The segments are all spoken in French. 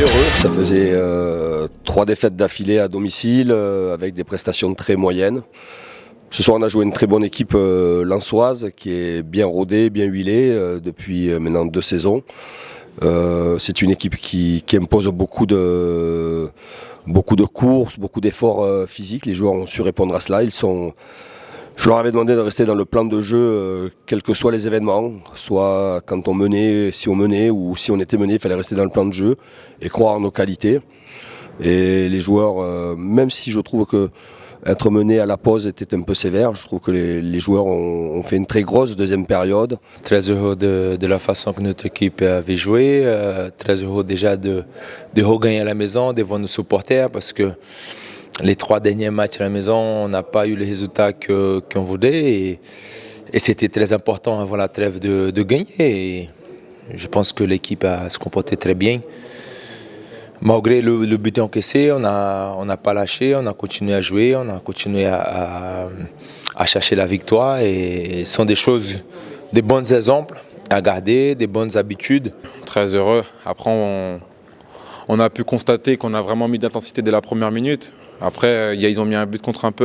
Heureux. Ça faisait 3 défaites d'affilée à domicile avec des prestations très moyennes. Ce soir, on a joué une très bonne équipe lensoise qui est bien rodée, bien huilée depuis maintenant 2 saisons. C'est une équipe qui impose beaucoup de courses, beaucoup d'efforts physiques. Les joueurs ont su répondre à cela. Je leur avais demandé de rester dans le plan de jeu, quels que soient les événements, soit quand on menait, si on menait ou si on était mené, il fallait rester dans le plan de jeu et croire en nos qualités. Et les joueurs, même si je trouve que être mené à la pause était un peu sévère, je trouve que les joueurs ont fait une très grosse deuxième période. Très heureux de la façon que notre équipe avait joué, très heureux déjà de regagner à la maison devant nos supporters parce que les 3 derniers matchs à la maison, on n'a pas eu les résultats qu'on voulait et c'était très important avant la trêve de gagner. Et je pense que l'équipe a se comporté très bien. Malgré le but encaissé, on n'a pas lâché, on a continué à jouer, on a continué à chercher la victoire et ce sont des choses, des bons exemples à garder, des bonnes habitudes. Très heureux. Après, on a pu constater qu'on a vraiment mis d'intensité dès la première minute. Après, ils ont mis un but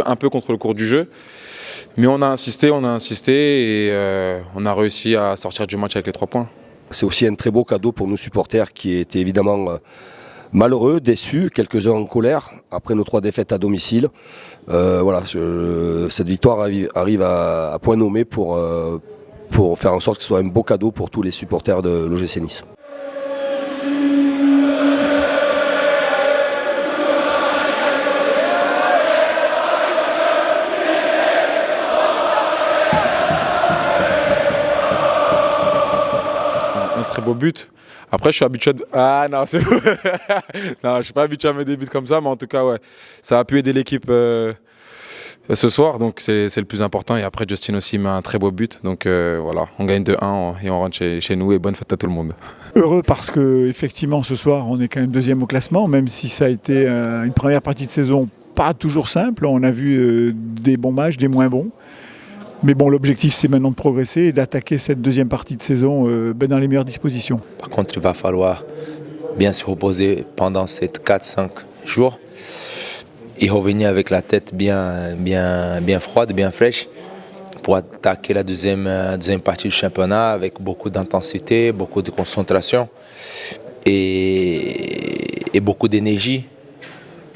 un peu contre le cours du jeu. Mais on a insisté et on a réussi à sortir du match avec les 3 points. C'est aussi un très beau cadeau pour nos supporters qui étaient évidemment malheureux, déçus, quelques-uns en colère après nos 3 défaites à domicile. Cette victoire arrive à point nommé pour faire en sorte que ce soit un beau cadeau pour tous les supporters de l'OGC Nice. Un très beau but. Après, je suis habitué Ah non, c'est non, je suis pas habitué à mettre des buts comme ça, mais en tout cas, ouais, ça a pu aider l'équipe ce soir, donc c'est le plus important. Et après, Justin aussi met un très beau but, donc voilà, on gagne 2-1 et on rentre chez nous et bonne fête à tout le monde. Heureux parce que effectivement, ce soir, on est quand même 2e au classement, même si ça a été une première partie de saison pas toujours simple. On a vu des bons matchs, des moins bons. Mais bon, l'objectif, c'est maintenant de progresser et d'attaquer cette 2e partie de saison dans les meilleures dispositions. Par contre, il va falloir bien se reposer pendant ces 4-5 jours et revenir avec la tête bien froide, bien fraîche pour attaquer la deuxième partie du championnat avec beaucoup d'intensité, beaucoup de concentration et beaucoup d'énergie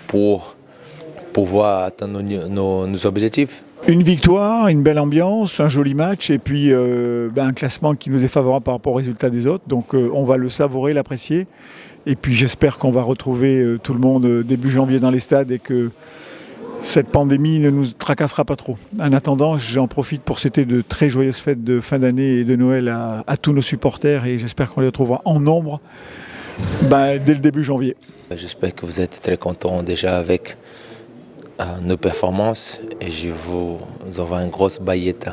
pour pouvoir atteindre nos objectifs. Une victoire, une belle ambiance, un joli match et puis un classement qui nous est favorable par rapport aux résultats des autres. Donc on va le savourer, l'apprécier. Et puis j'espère qu'on va retrouver tout le monde début janvier dans les stades et que cette pandémie ne nous tracassera pas trop. En attendant, j'en profite pour souhaiter de très joyeuses fêtes de fin d'année et de Noël à tous nos supporters et j'espère qu'on les retrouvera en nombre dès le début janvier. J'espère que vous êtes très contents déjà avec nos performances et je vous envoie une grosse baillette.